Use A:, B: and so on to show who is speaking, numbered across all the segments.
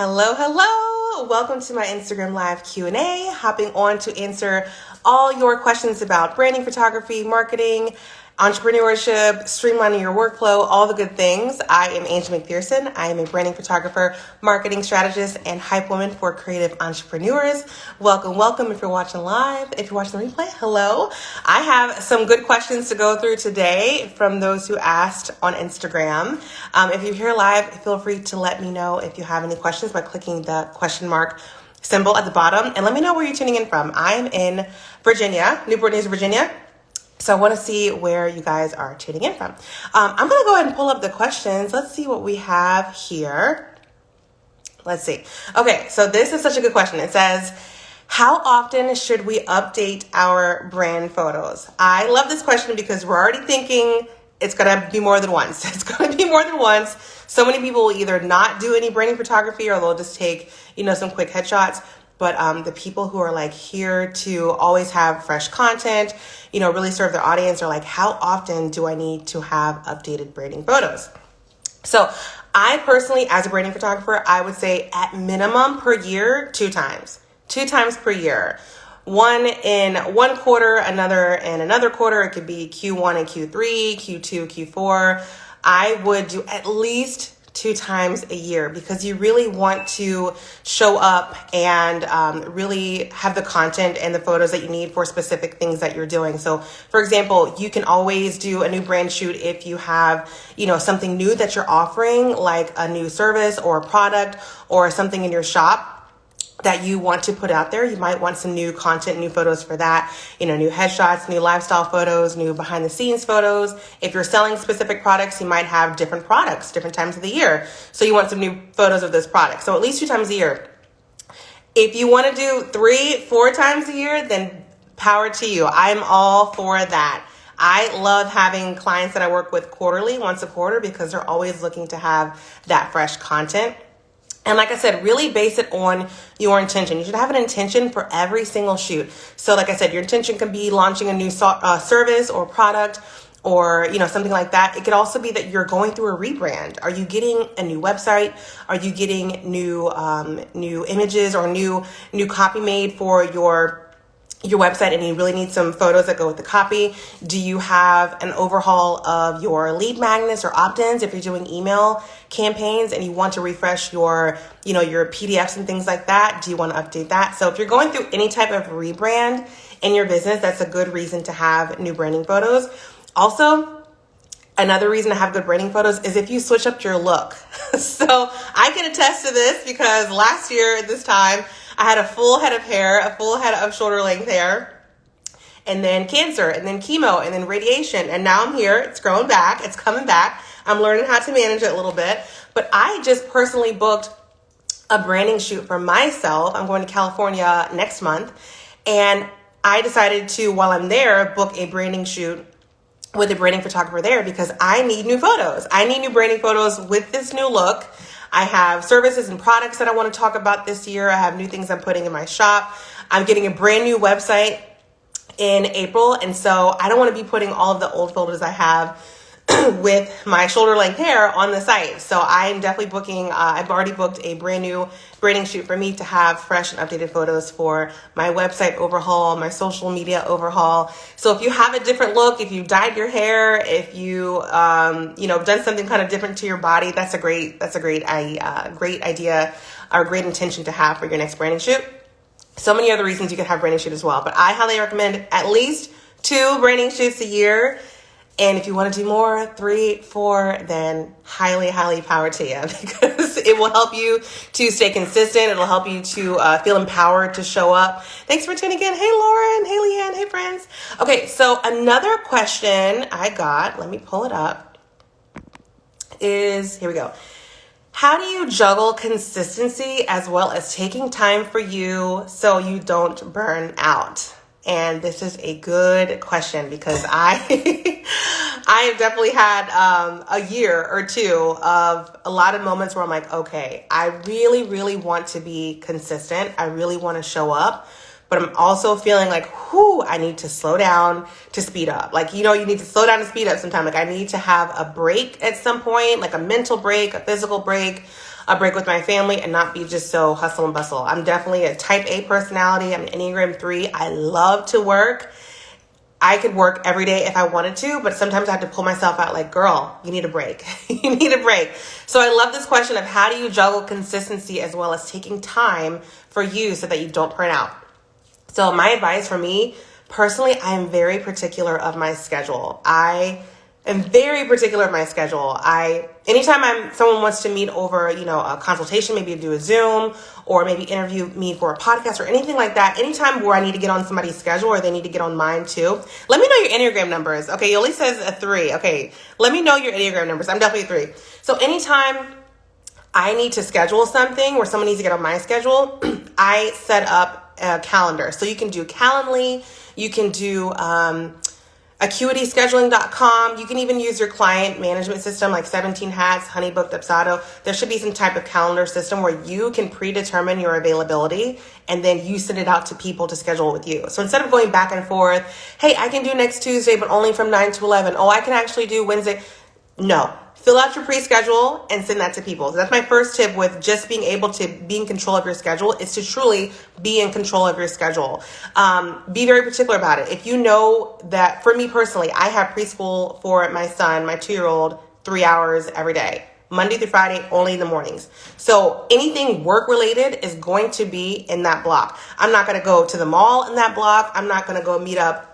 A: Hello, hello. Welcome to my Instagram Live Q&A, hopping on to answer all your questions about branding, photography, marketing, entrepreneurship, streamlining your workflow, all the good things. I am Angie McPherson. I am a branding photographer, marketing strategist, and hype woman for creative entrepreneurs. Welcome, welcome. If you're watching live, if you're watching the replay, hello. I have some good questions to go through today from those who asked on Instagram. If you're here live, feel free to let me know if you have any questions by clicking the question mark symbol at the bottom, and let me know where you're tuning in from. I'm in Virginia, Newport News, Virginia. So I want to see where you guys are tuning in from. I'm going to go ahead and pull up the questions. Let's see what we have here. Let's see. Okay, so this is such a good question. It says, how often should we update our brand photos? I love this question because we're already thinking it's going to be more than once. It's going to be more than once. So many people will either not do any branding photography or they'll just take, some quick headshots. But the people who are like here to always have fresh content, really serve their audience are like, how often do I need to have updated branding photos? So I personally, as a branding photographer, I would say at minimum per year, 2 times per year. One in one quarter, another in another quarter. It could be Q1 and Q3, Q2, Q4. I would do at least 2 times a year because you really want to show up and really have the content and the photos that you need for specific things that you're doing. So for example, you can always do a new brand shoot if you have, something new that you're offering, like a new service or a product or something in your shop that you want to put out there. You might want some new content, new photos for that, new headshots, new lifestyle photos, new behind the scenes photos. If you're selling specific products, you might have different products, different times of the year. So you want some new photos of those products. So at least 2 times a year. If you want to do 3, 4 times a year, then power to you. I'm all for that. I love having clients that I work with quarterly, once a quarter, because they're always looking to have that fresh content. And like I said, really base it on your intention. You should have an intention for every single shoot. So like I said, your intention can be launching a new service or product or, something like that. It could also be that you're going through a rebrand. Are you getting a new website? Are you getting new images or new copy made for your website and you really need some photos that go with the copy? Do you have an overhaul of your lead magnets or opt-ins if you're doing email campaigns and you want to refresh your PDFs and things like that? Do you want to update that? So if you're going through any type of rebrand in your business, that's a good reason to have new branding photos. Also, another reason to have good branding photos is if you switch up your look. So I can attest to this because last year at this time, I had a full head of hair, a full head of shoulder length hair, and then cancer, and then chemo, and then radiation. And now I'm here. It's growing back. It's coming back. I'm learning how to manage it a little bit. But I just personally booked a branding shoot for myself. I'm going to California next month. And I decided to, while I'm there, book a branding shoot with a branding photographer there because I need new photos. I need new branding photos with this new look. I have services and products that I want to talk about this year. I have new things I'm putting in my shop. I'm getting a brand new website in April. And so I don't want to be putting all of the old photos I have with my shoulder length hair on the site. So I'm definitely booking, I've already booked a brand new branding shoot for me to have fresh and updated photos for my website overhaul, my social media overhaul. So if you have a different look, if you dyed your hair, if you, done something kind of different to your body, that's a great idea or great intention to have for your next branding shoot. So many other reasons you can have branding shoot as well, but I highly recommend at least 2 branding shoots a year. And if you want to do more, 3, 4, then highly, highly power to you because it will help you to stay consistent. It'll help you to feel empowered to show up. Thanks for tuning in. Hey, Lauren. Hey, Leanne. Hey, friends. Okay, so another question I got, let me pull it up, is, here we go. How do you juggle consistency as well as taking time for you so you don't burn out? And this is a good question because I have definitely had a year or 2 of a lot of moments where I'm like, okay, I really, really want to be consistent. I really want to show up, but I'm also feeling like, I need to slow down to speed up. Like, you need to slow down to speed up sometimes. Like I need to have a break at some point, like a mental break, a physical break, a break with my family and not be just so hustle and bustle. I'm definitely a type A personality. I'm an Enneagram 3. I love to work. I could work every day if I wanted to, but sometimes I have to pull myself out like, girl, you need a break. You need a break. So I love this question of how do you juggle consistency as well as taking time for you so that you don't burn out? So my advice for me, personally, I am very particular of my schedule. I am very particular of my schedule. Anytime someone wants to meet over, a consultation, maybe do a Zoom or maybe interview me for a podcast or anything like that, anytime where I need to get on somebody's schedule or they need to get on mine too, let me know your Enneagram numbers. Okay, Yoli says a 3. Okay, let me know your Enneagram numbers. I'm definitely a 3. So anytime I need to schedule something where someone needs to get on my schedule, I set up a calendar. So you can do Calendly, you can do acuityscheduling.com. You can even use your client management system like 17 Hats, Honeybook, Dubsado. There should be some type of calendar system where you can predetermine your availability and then you send it out to people to schedule with you. So instead of going back and forth, hey, I can do next Tuesday, but only from 9 to 11. Oh, I can actually do Wednesday. No. Fill out your pre-schedule and send that to people. So that's my first tip with just being able to be in control of your schedule, is to truly be in control of your schedule. Be very particular about it. If you know that, for me personally, I have preschool for my son, my 2-year-old, 3 hours every day, Monday through Friday, only in the mornings. So anything work related is going to be in that block. I'm not going to go to the mall in that block. I'm not going to go meet up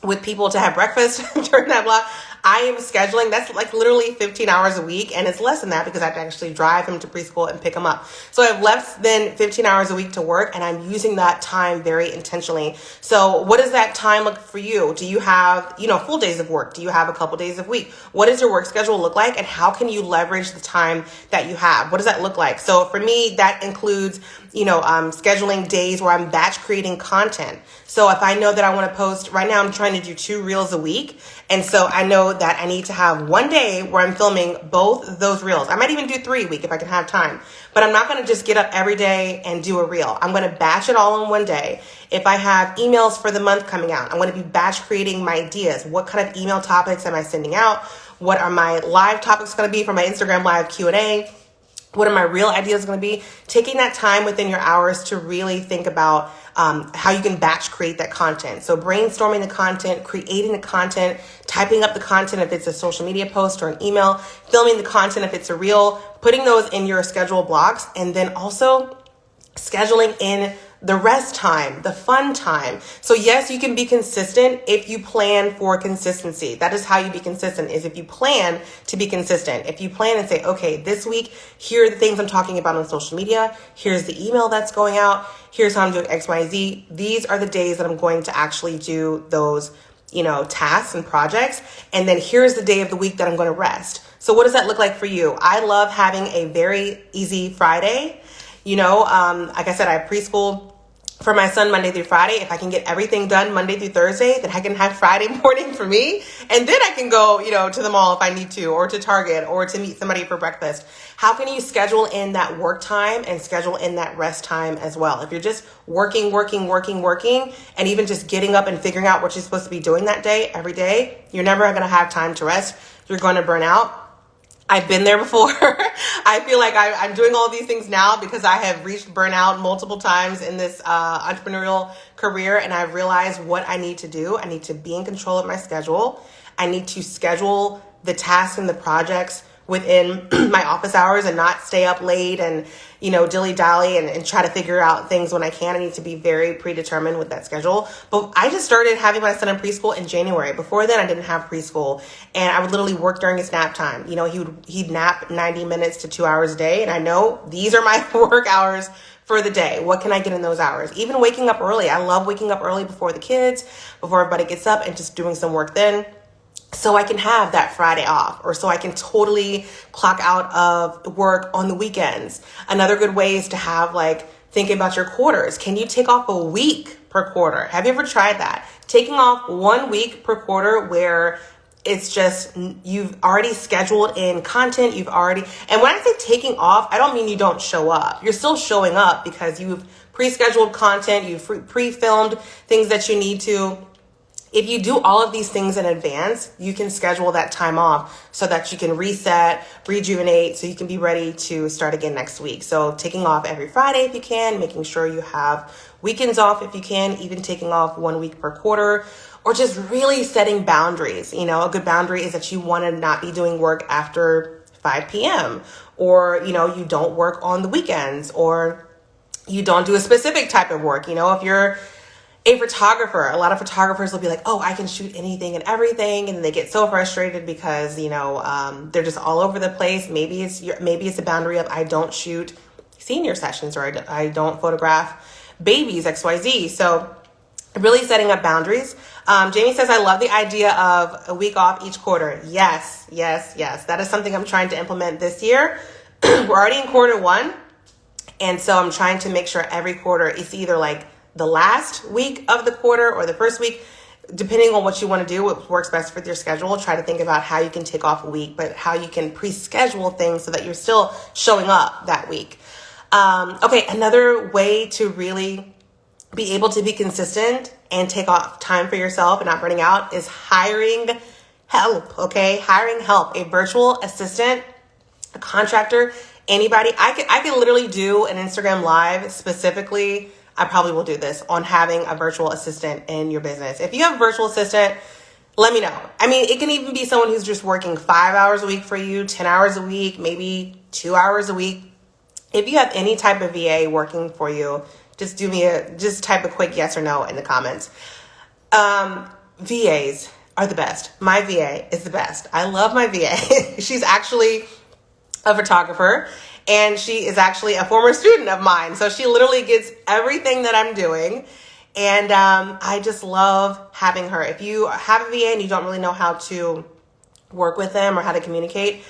A: with people to have breakfast during that block. I am scheduling, that's like literally 15 hours a week, and it's less than that because I have to actually drive him to preschool and pick him up. So I have less than 15 hours a week to work, and I'm using that time very intentionally. So what does that time look for you? Do you have, full days of work? Do you have a couple days of week? What does your work schedule look like, and how can you leverage the time that you have? What does that look like? So for me, that includes, scheduling days where I'm batch creating content. So if I know that I want to post, right now I'm trying to do 2 reels a week. And so I know that I need to have one day where I'm filming both those reels. I might even do 3 a week if I can have time. But I'm not going to just get up every day and do a reel. I'm going to batch it all in one day. If I have emails for the month coming out, I'm going to be batch creating my ideas. What kind of email topics am I sending out? What are my live topics going to be for my Instagram live Q&A? What are my real ideas going to be? Taking that time within your hours to really think about how you can batch create that content. So brainstorming the content, creating the content, typing up the content if it's a social media post or an email, filming the content if it's a reel, putting those in your schedule blocks, and then also scheduling in the rest time, the fun time. So yes, you can be consistent if you plan for consistency. That is how you be consistent, is if you plan to be consistent. If you plan and say, okay, this week, here are the things I'm talking about on social media. Here's the email that's going out. Here's how I'm doing X, Y, Z. These are the days that I'm going to actually do those, tasks and projects. And then here's the day of the week that I'm going to rest. So what does that look like for you? I love having a very easy Friday. Like I said, I have preschool for my son Monday through Friday. If I can get everything done Monday through Thursday, then I can have Friday morning for me. And then I can go, to the mall if I need to, or to Target, or to meet somebody for breakfast. How can you schedule in that work time and schedule in that rest time as well? If you're just working, and even just getting up and figuring out what you're supposed to be doing that day, every day, you're never going to have time to rest. You're going to burn out. I've been there before. I feel like I'm doing all these things now because I have reached burnout multiple times in this entrepreneurial career, and I've realized what I need to do. I need to be in control of my schedule. I need to schedule the tasks and the projects within my office hours and not stay up late and, dilly-dally and try to figure out things when I can. I need to be very predetermined with that schedule. But I just started having my son in preschool in January. Before then, I didn't have preschool, and I would literally work during his nap time. He'd nap 90 minutes to 2 hours a day, and I know these are my work hours for the day. What can I get in those hours? Even waking up early. I love waking up early before the kids, before everybody gets up, and just doing some work then, so I can have that Friday off, or so I can totally clock out of work on the weekends. Another good way is to have, thinking about your quarters. Can you take off a week per quarter? Have you ever tried that? Taking off 1 week per quarter where it's just, you've already scheduled in content, and when I say taking off, I don't mean you don't show up. You're still showing up because you've pre-scheduled content, you've pre-filmed things that you need to. If you do all of these things in advance, you can schedule that time off so that you can reset, rejuvenate, so you can be ready to start again next week. So taking off every Friday if you can, making sure you have weekends off if you can, even taking off 1 week per quarter, or just really setting boundaries. You know, a good boundary is that you want to not be doing work after 5 p.m. or, you know, you don't work on the weekends, or you don't do a specific type of work. You know, if you're a photographer, a lot of photographers will be like, oh, I can shoot anything and everything. And they get so frustrated because, you know, they're just all over the place. Maybe it's a boundary of I don't shoot senior sessions, or I don't photograph babies, XYZ. So really setting up boundaries. Jamie says, I love the idea of a week off each quarter. Yes. That is something I'm trying to implement this year. We're already in quarter one. And so I'm trying to make sure every quarter is either like the last week of the quarter or the first week, depending on what you want to do, what works best for your schedule. Try to think about how you can take off a week, but how you can pre-schedule things so that you're still showing up that week. Okay, another way to really be able to be consistent and take off time for yourself and not burning out is hiring help, okay? Hiring help, a virtual assistant, a contractor, anybody. I could literally do an Instagram live specifically. I probably will do this on having a virtual assistant in your business. If you have a virtual assistant, let me know. I mean, it can even be someone who's just working 5 hours a week for you, 10 hours a week, maybe 2 hours a week. If you have any type of VA working for you, just type a quick yes or no in the comments. VAs are the best. My VA is the best. I love my VA. She's actually a photographer, and she is actually a former student of mine. So she literally gets everything that I'm doing. And I just love having her. If you have a VA and you don't really know how to work with them or how to communicate,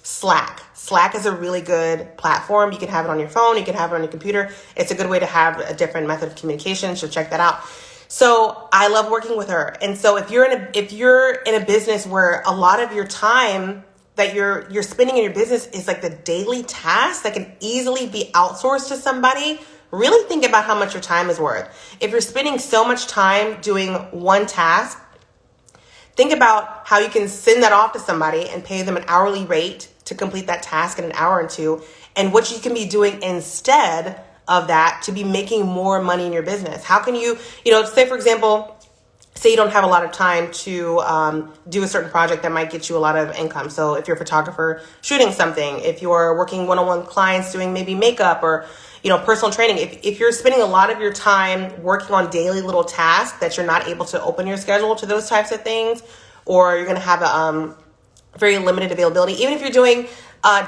A: Slack. Slack is a really good platform. You can have it on your phone. You can have it on your computer. It's a good way to have a different method of communication. So check that out. So I love working with her. And so if you're in a business where a lot of your time that you're spending in your business is like the daily tasks that can easily be outsourced to somebody, really think about how much your time is worth. If you're spending so much time doing one task, think about how you can send that off to somebody and pay them an hourly rate to complete that task in an hour or two, and what you can be doing instead of that to be making more money in your business. How can you say, for example, say you don't have a lot of time to do a certain project that might get you a lot of income. So if you're a photographer shooting something, if you're working one-on-one clients doing maybe makeup or, personal training, if you're spending a lot of your time working on daily little tasks that you're not able to open your schedule to those types of things, or you're going to have a very limited availability, even if you're doing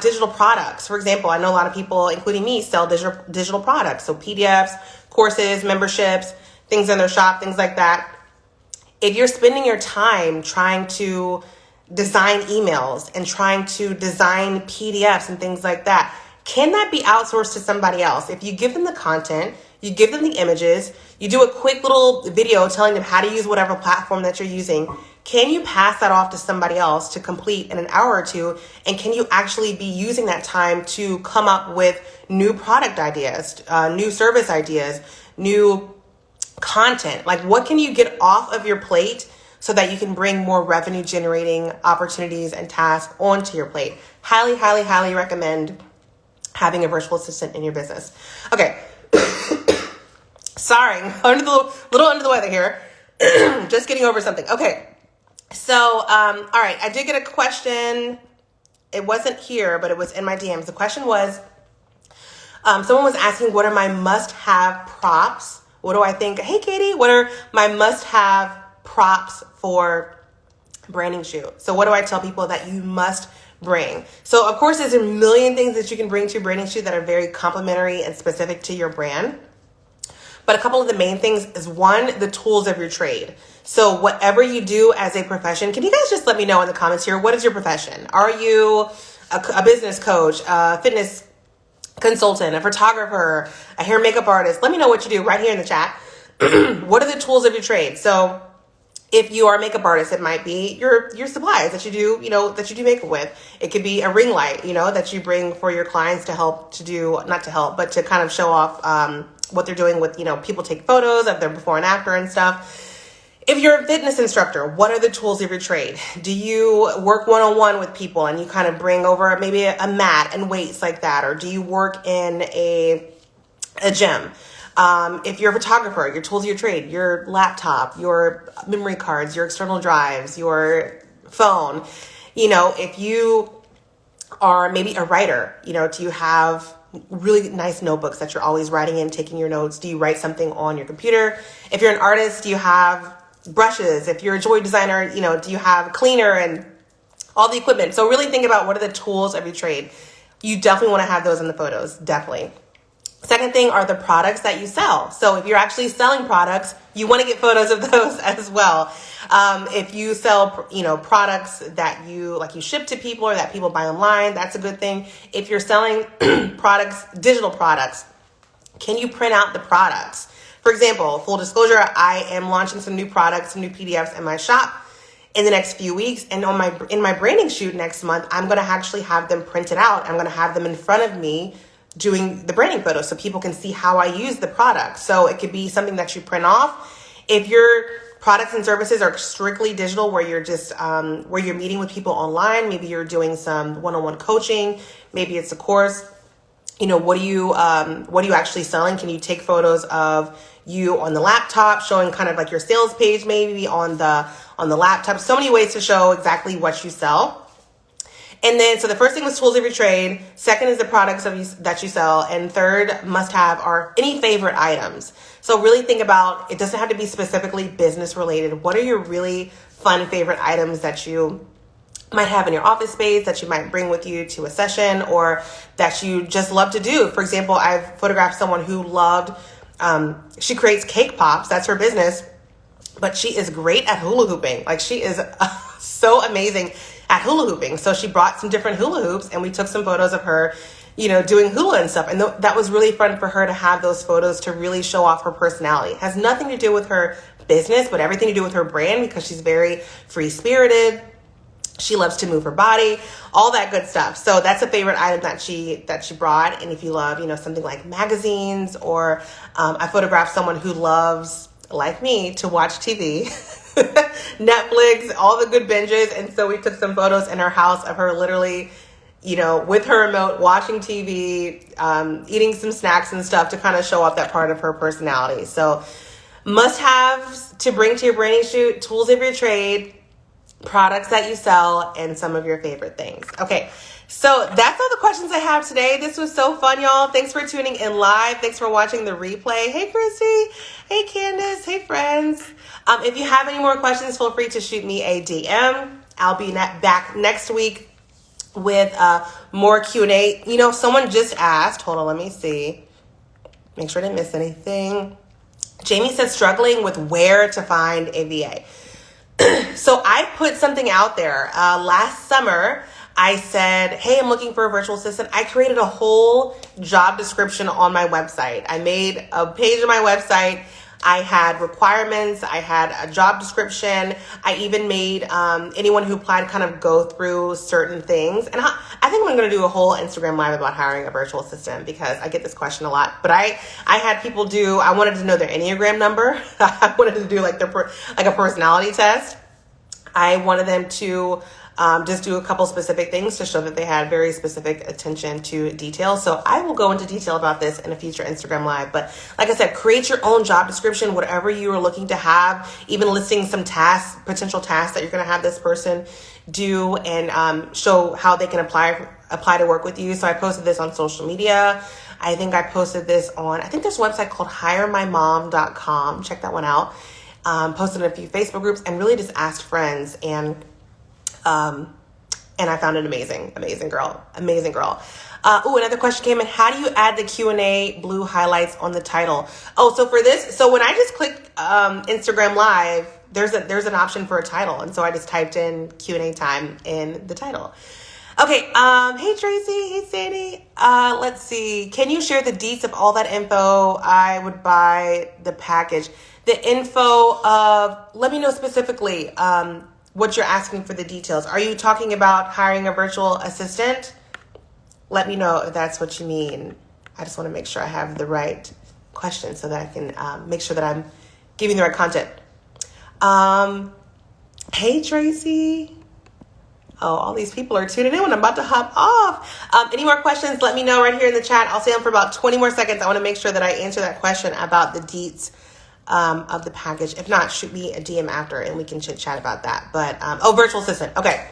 A: digital products. For example, I know a lot of people, including me, sell digital products. So PDFs, courses, memberships, things in their shop, things like that. If you're spending your time trying to design emails and trying to design PDFs and things like that, can that be outsourced to somebody else? If you give them the content, you give them the images, you do a quick little video telling them how to use whatever platform that you're using, can you pass that off to somebody else to complete in an hour or two? And can you actually be using that time to come up with new product ideas, new service ideas, new content? Like, what can you get off of your plate so that you can bring more revenue generating opportunities and tasks onto your plate? Highly, highly, highly recommend having a virtual assistant in your business. Okay. Sorry, I'm a little under the weather here. Just getting over something. Okay. So, all right. I did get a question. It wasn't here, but it was in my DMs. The question was, someone was asking, what are my must-have props? What do I think? Hey, Katie, what are my must-have props for branding shoot? So what do I tell people that you must bring? So of course, there's a million things that you can bring to a branding shoot that are very complimentary and specific to your brand. But a couple of the main things is, one, the tools of your trade. So whatever you do as a profession, can you guys just let me know in the comments here, what is your profession? Are you a business coach, a fitness consultant, a photographer, a hair makeup artist? Let me know what you do right here in the chat. What are the tools of your trade? So if you are a makeup artist, it might be your supplies that you do, that you do makeup with. It could be a ring light, that you bring for your clients to help to do, not to help, but to kind of show off what they're doing with, people take photos of their before and after and stuff. If you're a fitness instructor, what are the tools of your trade? Do you work one-on-one with people and you kind of bring over maybe a mat and weights like that? Or do you work in a gym? If you're a photographer, your tools of your trade, your laptop, your memory cards, your external drives, your phone. If you are maybe a writer, do you have really nice notebooks that you're always writing in, taking your notes? Do you write something on your computer? If you're an artist, do you have brushes? If you're a jewelry designer, do you have a cleaner and all the equipment? So really think about what are the tools of your trade. You definitely want to have those in the photos, definitely. Second thing are the products that you sell. So if you're actually selling products, you want to get photos of those as well. If you sell, products that you ship to people or that people buy online, that's a good thing. If you're selling products, digital products, can you print out the products? For example, full disclosure, I am launching some new products, some new PDFs in my shop in the next few weeks. And in my branding shoot next month, I'm going to actually have them printed out. I'm going to have them in front of me doing the branding photos so people can see how I use the product. So it could be something that you print off. If your products and services are strictly digital, where you're just where you're meeting with people online, maybe you're doing some one-on-one coaching, maybe it's a course. What are you actually selling? Can you take photos of you on the laptop, showing kind of like your sales page, maybe on the laptop? So many ways to show exactly what you sell. And then, so the first thing was tools of your trade. Second is the products that you sell. And third must have are any favorite items. So really think about, it doesn't have to be specifically business related. What are your really fun favorite items that you might have in your office space, that you might bring with you to a session, or that you just love to do? For example, I've photographed someone who loved, she creates cake pops. That's her business. But she is great at hula hooping. She is so amazing at hula hooping. So she brought some different hula hoops and we took some photos of her, doing hula and stuff. And that was really fun for her to have those photos to really show off her personality. It has nothing to do with her business, but everything to do with her brand, because she's very free-spirited. She loves to move her body, all that good stuff. So that's a favorite item that she brought. And if you love, something like magazines, or I photographed someone who loves, like me, to watch TV, Netflix, all the good binges. And so we took some photos in her house of her literally, with her remote, watching TV, eating some snacks and stuff to kind of show off that part of her personality. So must have to bring to your branding shoot: tools of your trade, products that you sell, and some of your favorite things. Okay. So that's all the questions I have today. This was so fun, y'all. Thanks for tuning in live. Thanks for watching the replay. Hey, Christy. Hey, Candace. Hey, friends. If you have any more questions, feel free to shoot me a DM. I'll be back next week with more Q&A. Someone just asked, hold on, let me see. Make sure I didn't miss anything. Jamie said struggling with where to find a VA. So I put something out there last summer. I said, hey, I'm looking for a virtual assistant. I created a whole job description on my website. I made a page on my website. I had requirements. I had a job description. I even made anyone who applied kind of go through certain things. And I think I'm going to do a whole Instagram live about hiring a virtual assistant, because I get this question a lot. But I had people I wanted to know their Enneagram number. I wanted to do like a personality test. I wanted them to just do a couple specific things to show that they had very specific attention to detail. So I will go into detail about this in a future Instagram live. But like I said, create your own job description, whatever you are looking to have, even listing some tasks, potential tasks that you're going to have this person do, and show how they can apply to work with you. So I posted this on social media. I think I posted this on, I think there's a website called hiremymom.com. Check that one out. Posted in a few Facebook groups and really just asked friends, and I found an amazing girl. Another question came in. How do you add the Q&A blue highlights on the title? Oh, so for this, so when I just clicked Instagram Live, there's an option for a title, and so I just typed in Q&A time in the title. Okay. Hey Tracy. Hey Sandy. Let's see. Can you share the deets of all that info? I would buy the package. The info of, let me know specifically what you're asking for the details. Are you talking about hiring a virtual assistant? Let me know if that's what you mean. I just want to make sure I have the right question so that I can make sure that I'm giving the right content. Hey, Tracy. Oh, all these people are tuning in when I'm about to hop off. Any more questions, let me know right here in the chat. I'll stay on for about 20 more seconds. I want to make sure that I answer that question about the deets of the package. If not, shoot me a DM after and we can chit chat about that. But, virtual assistant. Okay.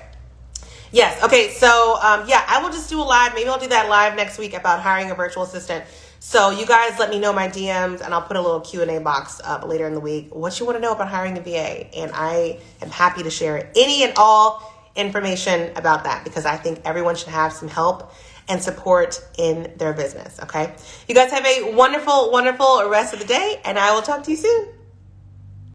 A: Yes. Okay. So, I will just do a live. Maybe I'll do that live next week about hiring a virtual assistant. So you guys let me know my DMs and I'll put a little Q&A box up later in the week. What you want to know about hiring a VA. And I am happy to share any and all information about that because I think everyone should have some help and support in their business. Okay. You guys have a wonderful, wonderful rest of the day and I will talk to you soon.